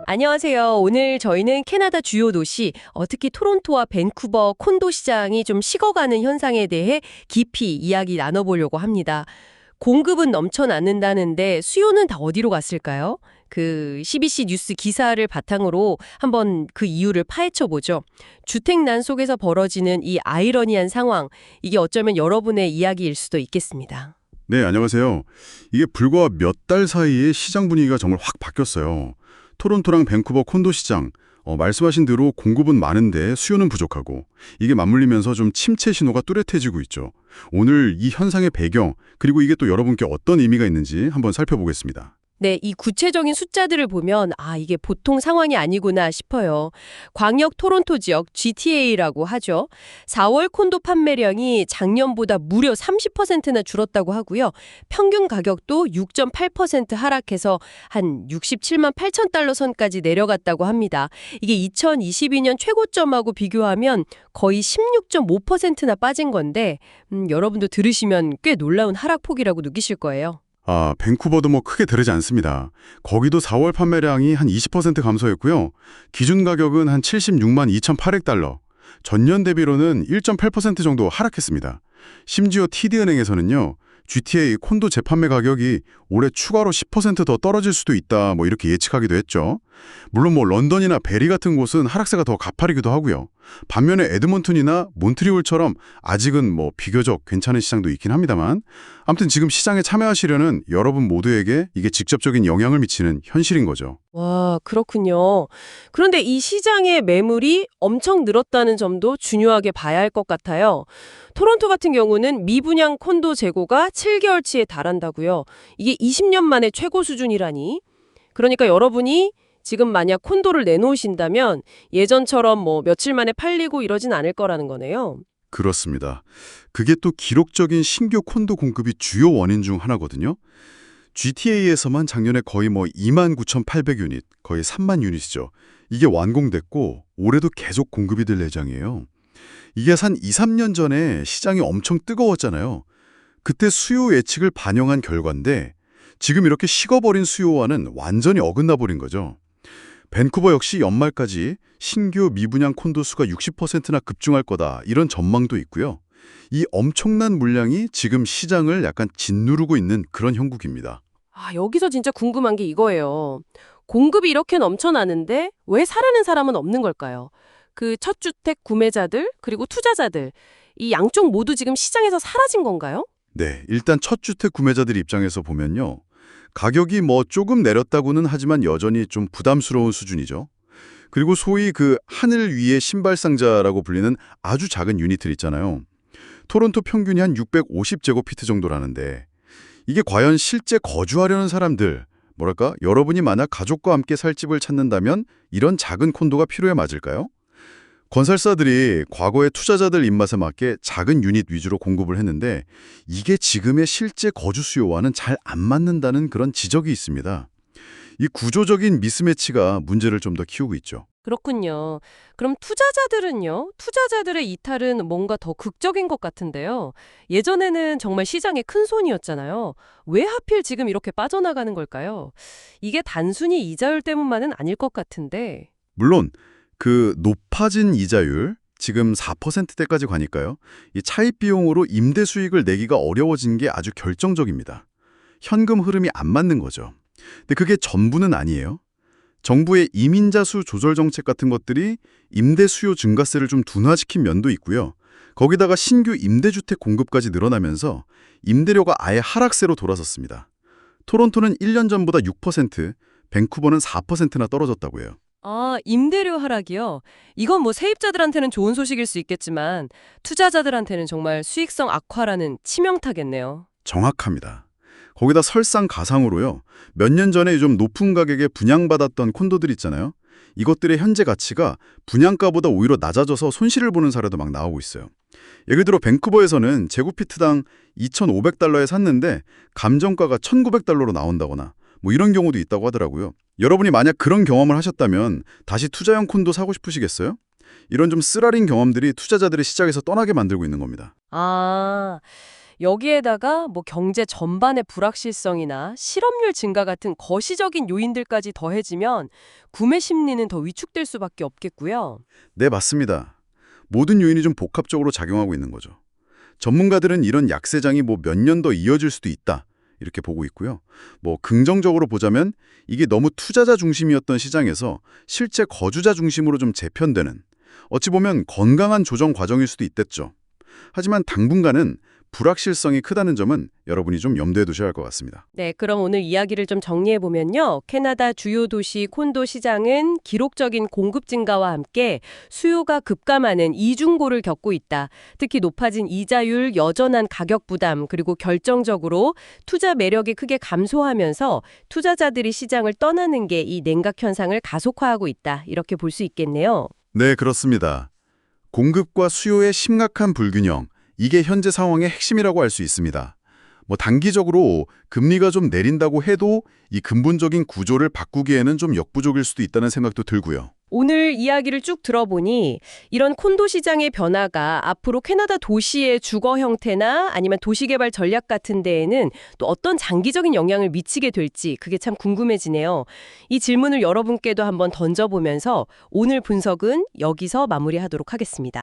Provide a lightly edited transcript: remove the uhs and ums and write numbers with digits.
안녕하세요. 오늘 저희는 캐나다 주요 도시, 특히 토론토와 밴쿠버 콘도 시장이 좀 식어가는 현상에 대해 깊이 이야기 나눠보려고 합니다. 공급은 넘쳐나는다는데 수요는 다 어디로 갔을까요? 그 CBC 뉴스 기사를 바탕으로 한번 그 이유를 파헤쳐보죠. 주택난 속에서 벌어지는 이 아이러니한 상황, 이게 어쩌면 여러분의 이야기일 수도 있겠습니다. 네, 안녕하세요. 이게 불과 몇 달 사이에 시장 분위기가 정말 확 바뀌었어요. 토론토랑 밴쿠버 콘도 시장, 말씀하신 대로 공급은 많은데 수요는 부족하고 이게 맞물리면서 좀 침체 신호가 뚜렷해지고 있죠. 오늘 이 현상의 배경, 그리고 이게 또 여러분께 어떤 의미가 있는지 한번 살펴보겠습니다. 네, 이 구체적인 숫자들을 보면 이게 보통 상황이 아니구나 싶어요. 광역 토론토 지역 GTA라고 하죠. 4월 콘도 판매량이 작년보다 무려 30%나 줄었다고 하고요. 평균 가격도 6.8% 하락해서 한 67만 8천 달러 선까지 내려갔다고 합니다. 이게 2022년 최고점하고 비교하면 거의 16.5%나 빠진 건데 여러분도 들으시면 꽤 놀라운 하락폭이라고 느끼실 거예요. 밴쿠버도 뭐 크게 다르지 않습니다. 거기도 4월 판매량이 한 20% 감소했고요. 기준 가격은 한 76만 2,800달러. 전년 대비로는 1.8% 정도 하락했습니다. 심지어 TD은행에서는요. GTA 콘도 재판매 가격이 올해 추가로 10% 더 떨어질 수도 있다 뭐 이렇게 예측하기도 했죠. 물론 뭐 런던이나 베리 같은 곳은 하락세가 더 가파르기도 하고요. 반면에 에드먼튼이나 몬트리올처럼 아직은 뭐 비교적 괜찮은 시장도 있긴 합니다만 아무튼 지금 시장에 참여하시려는 여러분 모두에게 이게 직접적인 영향을 미치는 현실인 거죠. 와, 그렇군요. 그런데 이 시장의 매물이 엄청 늘었다는 점도 중요하게 봐야 할 것 같아요. 토론토 같은 경우는 미분양 콘도 재고가 7개월치에 달한다고요. 이게 20년 만에 최고 수준이라니. 그러니까 여러분이 지금 만약 콘도를 내놓으신다면 예전처럼 뭐 며칠 만에 팔리고 이러진 않을 거라는 거네요. 그렇습니다. 그게 또 기록적인 신규 콘도 공급이 주요 원인 중 하나거든요. GTA에서만 작년에 거의 뭐 29,800유닛, 거의 3만 유닛이죠. 이게 완공됐고 올해도 계속 공급이 될 예정이에요. 이게 한 2, 3년 전에 시장이 엄청 뜨거웠잖아요. 그때 수요 예측을 반영한 결과인데 지금 이렇게 식어버린 수요와는 완전히 어긋나 버린 거죠. 밴쿠버 역시 연말까지 신규 미분양 콘도 수가 60%나 급증할 거다 이런 전망도 있고요. 이 엄청난 물량이 지금 시장을 약간 짓누르고 있는 그런 형국입니다. 여기서 진짜 궁금한 게 이거예요. 공급이 이렇게 넘쳐나는데 왜 사려는 사람은 없는 걸까요? 그 첫 주택 구매자들 그리고 투자자들 이 양쪽 모두 지금 시장에서 사라진 건가요? 네, 일단 첫 주택 구매자들 입장에서 보면요. 가격이 뭐 조금 내렸다고는 하지만 여전히 좀 부담스러운 수준이죠. 그리고 소위 그 하늘 위의 신발상자라고 불리는 아주 작은 유닛들 있잖아요. 토론토 평균이 한 650제곱피트 정도라는데 이게 과연 실제 거주하려는 사람들, 뭐랄까 여러분이 만약 가족과 함께 살 집을 찾는다면 이런 작은 콘도가 필요해 맞을까요? 건설사들이 과거의 투자자들 입맛에 맞게 작은 유닛 위주로 공급을 했는데 이게 지금의 실제 거주 수요와는 잘 안 맞는다는 그런 지적이 있습니다. 이 구조적인 미스매치가 문제를 좀 더 키우고 있죠. 그렇군요. 그럼 투자자들은요? 투자자들의 이탈은 뭔가 더 극적인 것 같은데요. 예전에는 정말 시장의 큰 손이었잖아요. 왜 하필 지금 이렇게 빠져나가는 걸까요? 이게 단순히 이자율 때문만은 아닐 것 같은데. 물론 그 높아진 이자율, 지금 4%대까지 가니까요. 이 차입 비용으로 임대 수익을 내기가 어려워진 게 아주 결정적입니다. 현금 흐름이 안 맞는 거죠. 근데 그게 전부는 아니에요. 정부의 이민자 수 조절 정책 같은 것들이 임대 수요 증가세를 좀 둔화시킨 면도 있고요. 거기다가 신규 임대주택 공급까지 늘어나면서 임대료가 아예 하락세로 돌아섰습니다. 토론토는 1년 전보다 6%, 밴쿠버는 4%나 떨어졌다고 해요. 임대료 하락이요? 이건 뭐 세입자들한테는 좋은 소식일 수 있겠지만 투자자들한테는 정말 수익성 악화라는 치명타겠네요. 정확합니다. 거기다 설상가상으로요. 몇 년 전에 좀 높은 가격에 분양받았던 콘도들 있잖아요. 이것들의 현재 가치가 분양가보다 오히려 낮아져서 손실을 보는 사례도 막 나오고 있어요. 예를 들어 밴쿠버에서는 제곱피트당 2,500달러에 샀는데 감정가가 1,900달러로 나온다거나 뭐 이런 경우도 있다고 하더라고요. 여러분이 만약 그런 경험을 하셨다면 다시 투자형 콘도 사고 싶으시겠어요? 이런 좀 쓰라린 경험들이 투자자들의 시장에서 떠나게 만들고 있는 겁니다. 여기에다가 뭐 경제 전반의 불확실성이나 실업률 증가 같은 거시적인 요인들까지 더해지면 구매 심리는 더 위축될 수밖에 없겠고요. 네, 맞습니다. 모든 요인이 좀 복합적으로 작용하고 있는 거죠. 전문가들은 이런 약세장이 뭐 몇 년 더 이어질 수도 있다, 이렇게 보고 있고요. 뭐 긍정적으로 보자면 이게 너무 투자자 중심이었던 시장에서 실제 거주자 중심으로 좀 재편되는, 어찌 보면 건강한 조정 과정일 수도 있댔죠. 하지만 당분간은 불확실성이 크다는 점은 여러분이 좀 염두에 두셔야 할 것 같습니다. 네, 그럼 오늘 이야기를 좀 정리해 보면요. 캐나다 주요 도시 콘도 시장은 기록적인 공급 증가와 함께 수요가 급감하는 이중고를 겪고 있다. 특히 높아진 이자율, 여전한 가격 부담, 그리고 결정적으로 투자 매력이 크게 감소하면서 투자자들이 시장을 떠나는 게 이 냉각 현상을 가속화하고 있다. 이렇게 볼 수 있겠네요. 네, 그렇습니다. 공급과 수요의 심각한 불균형, 이게 현재 상황의 핵심이라고 할 수 있습니다. 뭐 단기적으로 금리가 좀 내린다고 해도 이 근본적인 구조를 바꾸기에는 좀 역부족일 수도 있다는 생각도 들고요. 오늘 이야기를 쭉 들어보니 이런 콘도 시장의 변화가 앞으로 캐나다 도시의 주거 형태나 아니면 도시개발 전략 같은 데에는 또 어떤 장기적인 영향을 미치게 될지 그게 참 궁금해지네요. 이 질문을 여러분께도 한번 던져보면서 오늘 분석은 여기서 마무리하도록 하겠습니다.